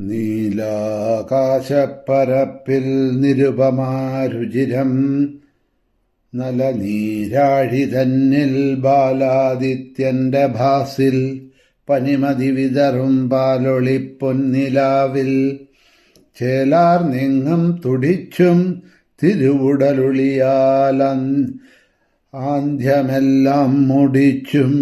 നീലാകാശപ്പരപ്പിൽ നിരുപമാരുചിരം നലനീരാഴി തന്നിൽ ബാലാദിത്യന്റെ ഭാസിൽ പനിമതി വിതറും പാലൊളിപ്പൊന്നിലാവിൽ ചേലാർ നിങ്ങം തുടിച്ചും തിരുവുടലുളിയാൽ ആന്ധ്യമെല്ലാം മുടിച്ചും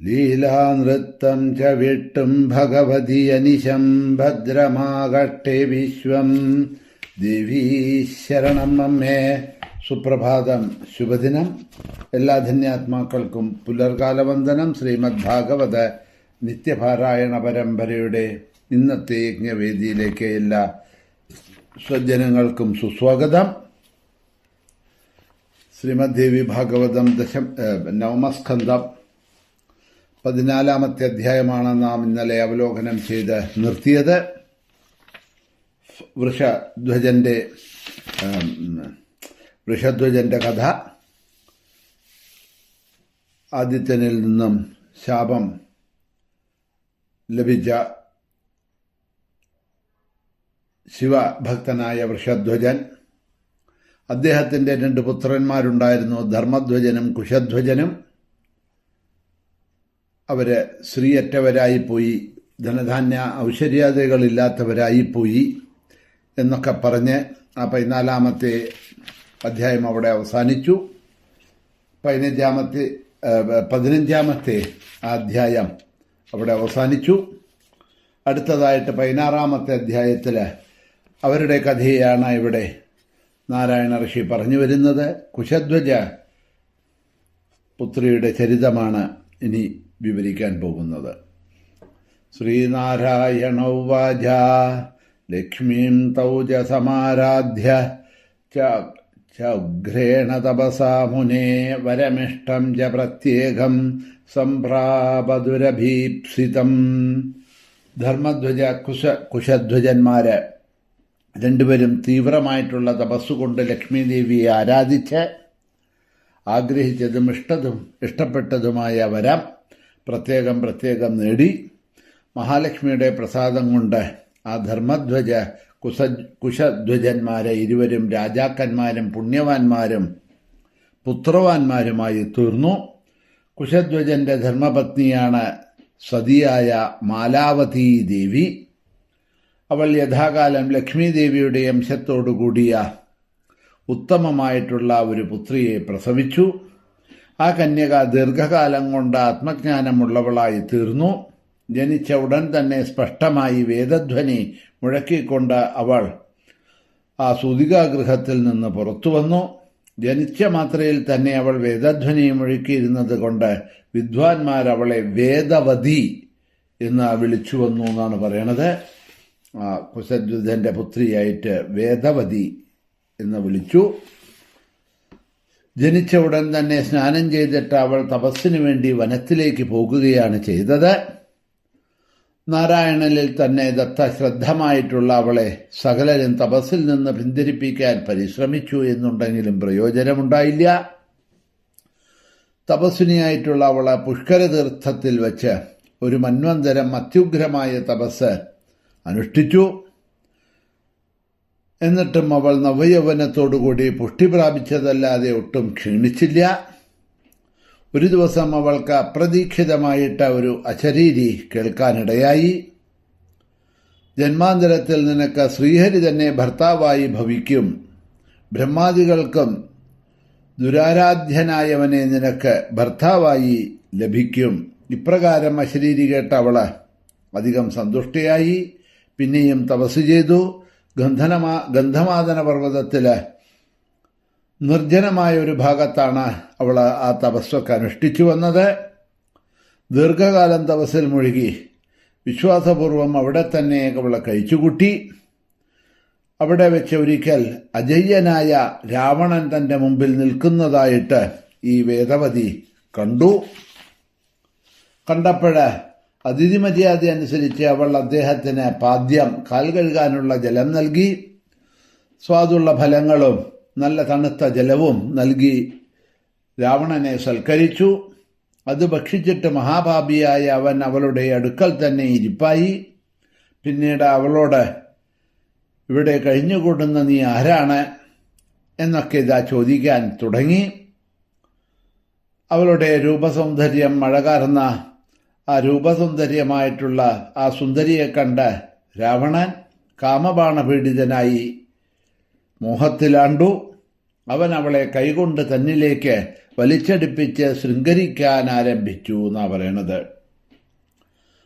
ലീലാനൃത്തം ചവിട്ടും ഭഗവതി അനിശം ഭദ്രമാകട്ടെ വിശ്വം. ദേവീ ശരണം അമ്മേ. സുപ്രഭാതം, ശുഭദിനം. എല്ലാ ധന്യാത്മാക്കൾക്കും പുലർകാലവന്ദനം. ശ്രീമദ് ഭാഗവത നിത്യപാരായണ പരമ്പരയുടെ ഇന്നത്തെ യജ്ഞവേദിയിലേക്ക് എല്ലാ സജ്ജനങ്ങൾക്കും സുസ്വാഗതം. ശ്രീമദ് ദേവി ഭാഗവതം നവമസ്കന്ധം 14-ാമത്തെ അധ്യായമാണ് നാം ഇന്നലെ അവലോകനം ചെയ്ത് നിർത്തിയത്. വൃഷധ്വജന്റെ കഥ. ആദിത്യനിൽ നിന്നും ശാപം ലഭിച്ച ശിവഭക്തനായ വൃഷധ്വജൻ, അദ്ദേഹത്തിന്റെ 2 പുത്രന്മാരുണ്ടായിരുന്നു, ധർമ്മധ്വജനും കുശധ്വജനും. അവര് സ്ത്രീയറ്റവരായിപ്പോയി, ധനധാന്യ ഔഷര്യാദികളില്ലാത്തവരായിപ്പോയി എന്നൊക്കെ പറഞ്ഞ് ആ 14-ാമത്തെ അധ്യായം അവിടെ അവസാനിച്ചു. 15-ാമത്തെ അധ്യായം അവിടെ അവസാനിച്ചു. അടുത്തതായിട്ട് 16-ാമത്തെ അധ്യായത്തിൽ അവരുടെ കഥയാണ് ഇവിടെ നാരായണ ഋഷി പറഞ്ഞു വരുന്നത്. കുശധ്വജ പുത്രിയുടെ ചരിതമാണ് ഇനി വിവരിക്കാൻ പോകുന്നത്. ശ്രീനാരായണ ഉവാച ലക്ഷ്മീം തൗജസമാരാധ്യ ചൗഘ്രേണ തപസാ മുനേ വരമിഷ്ടം ച പ്രത്യേകം സംപ്രാപദുരഭീപ്സിതം. ധർമ്മധ്വജ കുശധ്വജന്മാര് രണ്ടുപേരും തീവ്രമായിട്ടുള്ള തപസ്സുകൊണ്ട് ലക്ഷ്മീദേവിയെ ആരാധിച്ച് ആഗ്രഹിച്ചതും ഇഷ്ടപ്പെട്ടതുമായ വരം പ്രത്യേകം നേടി. മഹാലക്ഷ്മിയുടെ പ്രസാദം കൊണ്ട് ആ ധർമ്മധ്വജ കുശധ്വജന്മാരെ ഇരുവരും രാജാക്കന്മാരും പുണ്യവാന്മാരും പുത്രവാന്മാരുമായി തീർന്നു. കുശധ്വജന്റെ ധർമ്മപത്നിയാണ് സതിയായ മാലാവതീ ദേവി. അവൾ യഥാകാലം ലക്ഷ്മീദേവിയുടെ അംശത്തോടുകൂടിയ ഉത്തമമായിട്ടുള്ള ഒരു പുത്രിയെ പ്രസവിച്ചു. ആ കന്യക ദീർഘകാലം കൊണ്ട് ആത്മജ്ഞാനമുള്ളവളായി തീർന്നു. ജനിച്ച ഉടൻ തന്നെ സ്പഷ്ടമായി വേദധ്വനി മുഴക്കിക്കൊണ്ട് അവൾ ആ സൂതികാഗൃഹത്തിൽ നിന്ന് പുറത്തു വന്നു. ജനിച്ച മാത്രയിൽ തന്നെ അവൾ വേദധ്വനി മുഴക്കിയിരുന്നത് കൊണ്ട് വിദ്വാൻമാർ അവളെ വേദവതി എന്ന് വിളിച്ചു വന്നു എന്നാണ് പറയണത്. കുശധ്വജന്റെ പുത്രിയായിട്ട് വേദവതി എന്ന് വിളിച്ചു. ജനിച്ച ഉടൻ തന്നെ സ്നാനം ചെയ്തിട്ട് അവൾ തപസ്സിനു വേണ്ടി വനത്തിലേക്ക് പോകുകയാണ് ചെയ്തത്. നാരായണനിൽ തന്നെ ദത്തശ്രദ്ധമായിട്ടുള്ള അവളെ സകലരും തപസ്സിൽ നിന്ന് പിന്തിരിപ്പിക്കാൻ പരിശ്രമിച്ചു എന്നുണ്ടെങ്കിലും പ്രയോജനമുണ്ടായില്ല. തപസ്വിനിയായിട്ടുള്ള അവള് പുഷ്കരതീർത്ഥത്തിൽ വച്ച് ഒരു മന്വന്തരം അത്യുഗ്രമായ തപസ് അനുഷ്ഠിച്ചു. എന്നിട്ടും അവൾ നവയൗവനത്തോടുകൂടി പുഷ്ടി പ്രാപിച്ചതല്ലാതെ ഒട്ടും ക്ഷീണിച്ചില്ല. ഒരു ദിവസം അവൾക്ക് അപ്രതീക്ഷിതമായിട്ട് ഒരു അശരീരി കേൾക്കാനിടയായി. ജന്മാന്തരത്തിൽ നിനക്ക് ശ്രീഹരി തന്നെ ഭർത്താവായി ഭവിക്കും, ബ്രഹ്മാദികൾക്കും ദുരാരാധ്യനായവനെ നിനക്ക് ഭർത്താവായി ലഭിക്കും. ഇപ്രകാരം അശരീരി കേട്ട അവള് അധികം സന്തുഷ്ടയായി. പിന്നെയും തപസ് ചെയ്തു. ഗന്ധമാദന പർവ്വതത്തില് നിർജ്ജനമായ ഒരു ഭാഗത്താണ് അവൾ ആ തപസ്സൊക്കെ അനുഷ്ഠിച്ചു വന്നത്. ദീർഘകാലം തപസ്സിൽ മുഴുകി വിശ്വാസപൂർവം അവിടെ തന്നെ അവളെ കഴിച്ചുകൂട്ടി. അവിടെ വെച്ച് ഒരിക്കൽ അജയ്യനായ രാവണൻ തന്റെ മുമ്പിൽ നിൽക്കുന്നതായിട്ട് ഈ വേദവതി കണ്ടു. കണ്ടപ്പോഴ് അതിഥി മര്യാദ അനുസരിച്ച് അവൾ അദ്ദേഹത്തിന് പാദ്യം കാൽ കഴുകാനുള്ള ജലം നൽകി. സ്വാദുള്ള ഫലങ്ങളും നല്ല തണുത്ത ജലവും നൽകി രാവണനെ സൽക്കരിച്ചു. അത് ഭക്ഷിച്ചിട്ട് മഹാപാപിയായ അവൻ അവളുടെ അടുക്കൽ തന്നെ ഇരിപ്പായി. പിന്നീട് അവളോട്, ഇവിടെ കഴിഞ്ഞുകൂടുന്ന നീ ആരാണ് എന്നൊക്കെ ഇതാ ചോദിക്കാൻ തുടങ്ങി. അവളുടെ രൂപസൗന്ദര്യം, മഴകാർന്ന ആ രൂപസൗന്ദര്യമായിട്ടുള്ള ആ സുന്ദരിയെ കണ്ട് രാവണൻ കാമബാണപീഡിതനായി മോഹത്തിലാണ്ടു. അവൻ അവളെ കൈകൊണ്ട് തന്നിലേക്ക് വലിച്ചടിപ്പിച്ച് ശൃംഗരിക്കാൻ ആരംഭിച്ചു എന്നാണ് പറയണത്.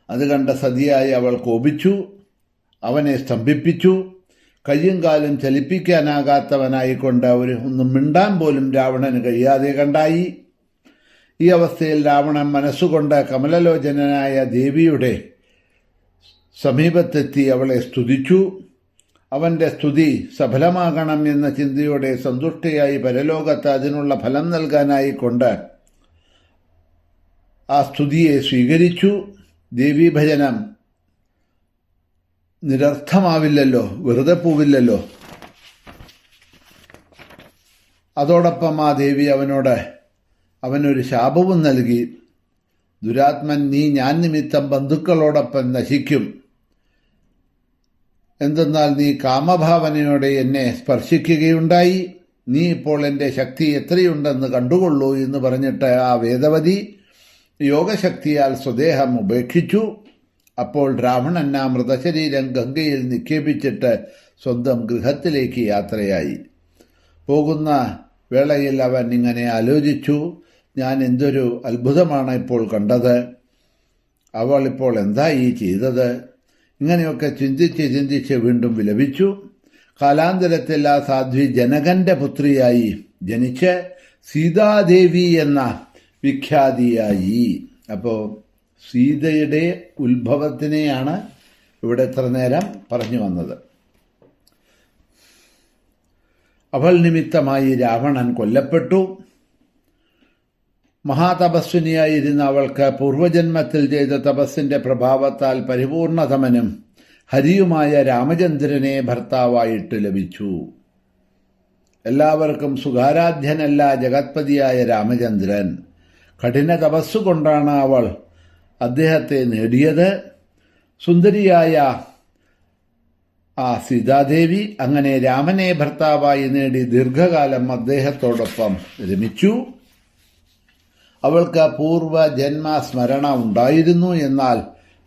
അത് കണ്ട സതിയായി അവൾ കോപിച്ചു, അവനെ സ്തംഭിപ്പിച്ചു. കയ്യും കാലും ചലിപ്പിക്കാനാകാത്തവനായിക്കൊണ്ട് ഒന്നും മിണ്ടാൻ പോലും രാവണന് കഴിയാതെ കണ്ടായി. ഈ അവസ്ഥയിൽ രാവണൻ മനസ്സുകൊണ്ട് കമലലോചനായ ദേവിയുടെ സമീപത്തെത്തി അവളെ സ്തുതിച്ചു. അവന്റെ സ്തുതി സഫലമാകണം എന്ന ചിന്തയോടെ സന്തുഷ്ടയായി പരലോകത്ത് അതിനുള്ള ഫലം നൽകാനായിക്കൊണ്ട് ആ സ്തുതിയെ സ്വീകരിച്ചു. ദേവീഭജനം നിരർത്ഥമാവില്ലല്ലോ, വെറുതെ പോവില്ലല്ലോ. അതോടൊപ്പം ആ ദേവി അവനൊരു ശാപവും നൽകി. ദുരാത്മൻ, നീ ഞാൻ നിമിത്തം ബന്ധുക്കളോടൊപ്പം നശിക്കും. എന്തെന്നാൽ നീ കാമഭാവനയോടെ എന്നെ സ്പർശിക്കുകയുണ്ടായി. നീ ഇപ്പോൾ എൻ്റെ ശക്തി എത്രയുണ്ടെന്ന് കണ്ടുകൊള്ളൂ എന്ന് പറഞ്ഞിട്ട് ആ വേദവതി യോഗശക്തിയാൽ സ്വദേഹം ഉപേക്ഷിച്ചു. അപ്പോൾ രാവണൻ ആ മൃതശരീരം ഗംഗയിൽ നിക്ഷേപിച്ചിട്ട് സ്വന്തം ഗൃഹത്തിലേക്ക് യാത്രയായി. പോകുന്ന വേളയിൽ അവൻ ഇങ്ങനെ ആലോചിച്ചു, ഞാൻ എന്തൊരു അത്ഭുതമാണ് ഇപ്പോൾ കണ്ടത്. അവൾ ഇപ്പോൾ എന്തായി ചെയ്തത്? ഇങ്ങനെയൊക്കെ ചിന്തിച്ച് വീണ്ടും വിലപിച്ചു. കാലാന്തരത്തിൽ ആ സാധ്വി ജനകന്റെ പുത്രിയായി ജനിച്ച് സീതാദേവി എന്ന വിഖ്യാതിയായി. അപ്പോൾ സീതയുടെ ഉത്ഭവത്തിനെയാണ് ഇവിടെ ഇത്ര നേരം പറഞ്ഞു വന്നത്. അവൾ നിമിത്തമായി രാവണൻ കൊല്ലപ്പെട്ടു. മഹാതപസ്വിനിയായിരുന്ന അവൾക്ക് പൂർവജന്മത്തിൽ ചെയ്ത തപസ്സിന്റെ പ്രഭാവത്താൽ പരിപൂർണതമനും ഹരിയുമായ രാമചന്ദ്രനെ ഭർത്താവായിട്ട് ലഭിച്ചു. എല്ലാവർക്കും സുഖാരാധ്യനല്ല ജഗത്പതിയായ രാമചന്ദ്രൻ. കഠിന തപസ്സുകൊണ്ടാണ് അവൾ അദ്ദേഹത്തെ നേടിയത്. സുന്ദരിയായ ആ സീതാദേവി അങ്ങനെ രാമനെ ഭർത്താവായി നേടി ദീർഘകാലം അദ്ദേഹത്തോടൊപ്പം രമിച്ചു. അവൾക്ക് പൂർവജന്മ സ്മരണ ഉണ്ടായിരുന്നു. എന്നാൽ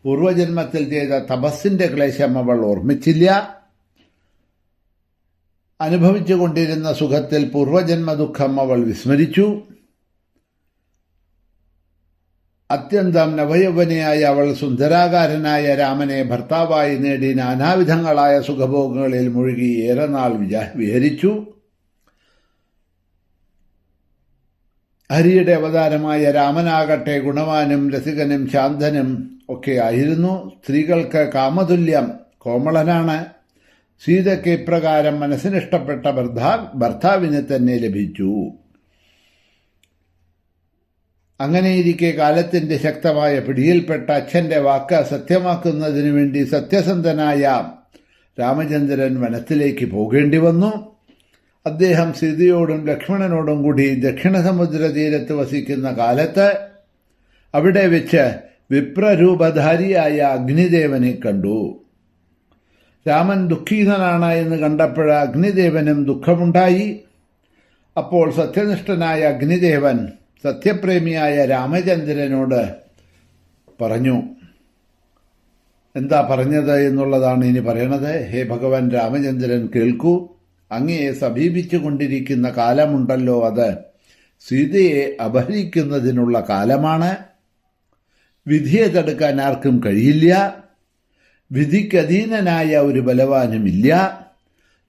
പൂർവജന്മത്തിൽ ചെയ്ത തപസ്സിന്റെ ക്ലേശം അവൾ ഓർമ്മിച്ചില്ല. അനുഭവിച്ചുകൊണ്ടിരുന്ന സുഖത്തിൽ പൂർവജന്മ ദുഃഖം അവൾ വിസ്മരിച്ചു. അത്യന്തം നവയൗവനയായ അവൾ സുന്ദരാകാരനായ രാമനെ ഭർത്താവായി നേടി നാനാവിധങ്ങളായ സുഖഭോഗങ്ങളിൽ മുഴുകി ഏറെ നാൾ വിഹരിച്ചു. ഹരിയുടെ അവതാരമായ രാമനാകട്ടെ ഗുണവാനും രസികനും ശാന്തനും ഒക്കെ ആയിരുന്നു. സ്ത്രീകൾക്ക് കാമതുല്യം കോമളനാണ്. സീതയ്ക്ക് ഇപ്രകാരം മനസ്സിനിഷ്ടപ്പെട്ട ഭർത്താവിനെ തന്നെ ലഭിച്ചു. അങ്ങനെയിരിക്കെ കാലത്തിന്റെ ശക്തമായ പിടിയിൽപ്പെട്ട അച്ഛന്റെ വാക്ക് സത്യമാക്കുന്നതിനു വേണ്ടി സത്യസന്ധനായ രാമചന്ദ്രൻ വനത്തിലേക്ക് പോകേണ്ടി വന്നു. അദ്ദേഹം സീതയോടും ലക്ഷ്മണനോടും കൂടി ദക്ഷിണ സമുദ്ര തീരത്ത് വസിക്കുന്ന കാലത്ത് അവിടെ വെച്ച് വിപ്രരൂപധാരിയായ അഗ്നിദേവനെ കണ്ടു. രാമൻ ദുഃഖീതനാണ് എന്ന് കണ്ടപ്പോൾ അഗ്നിദേവനും ദുഃഖമുണ്ടായി. അപ്പോൾ സത്യനിഷ്ഠനായ അഗ്നിദേവൻ സത്യപ്രേമിയായ രാമചന്ദ്രനോട് പറഞ്ഞു. എന്താ പറഞ്ഞത് എന്നുള്ളതാണ് ഇനി പറയണത്. ഹേ ഭഗവാൻ രാമചന്ദ്രൻ, കേൾക്കൂ. അങ്ങയെ സമീപിച്ചു കൊണ്ടിരിക്കുന്ന കാലമുണ്ടല്ലോ, അത് സീതയെ അപഹരിക്കുന്നതിനുള്ള കാലമാണ്. വിധിയെ തടുക്കാൻ ആർക്കും കഴിയില്ല. വിധിക്കധീനനായ ഒരു ബലവാനുമില്ല.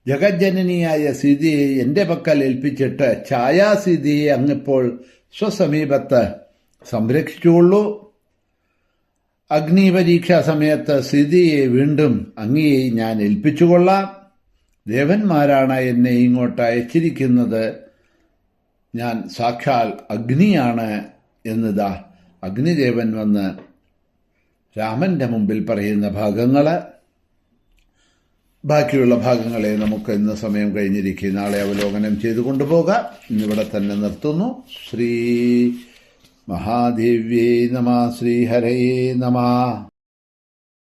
ജഗജ്ജനനിയായ സീതയെ എന്റെ പക്കൽ ഏൽപ്പിച്ചിട്ട് ഛായാസീതയെ അങ്ങിപ്പോൾ സ്വസമീപത്ത് സംരക്ഷിച്ചുകൊള്ളൂ. അഗ്നിപരീക്ഷാ സമയത്ത് സീതയെ വീണ്ടും അങ്ങയെ ഞാൻ ഏൽപ്പിച്ചുകൊള്ളാം. ദേവന്മാരാണ് എന്നെ ഇങ്ങോട്ട് അയച്ചിരിക്കുന്നത്. ഞാൻ സാക്ഷാൽ അഗ്നിയാണ് എന്നതാ അഗ്നിദേവൻ വന്ന് രാമന്റെ മുമ്പിൽ പറയുന്ന ഭാഗങ്ങള്. ബാക്കിയുള്ള ഭാഗങ്ങളെ നമുക്ക് ഇന്ന് സമയം കഴിഞ്ഞിരിക്കും നാളെ അവലോകനം ചെയ്തു കൊണ്ടുപോകാം. ഇന്നിവിടെ തന്നെ നിർത്തുന്നു. ശ്രീ മഹാദേവ്യേ നമഃ. ശ്രീഹരയേ നമഃ.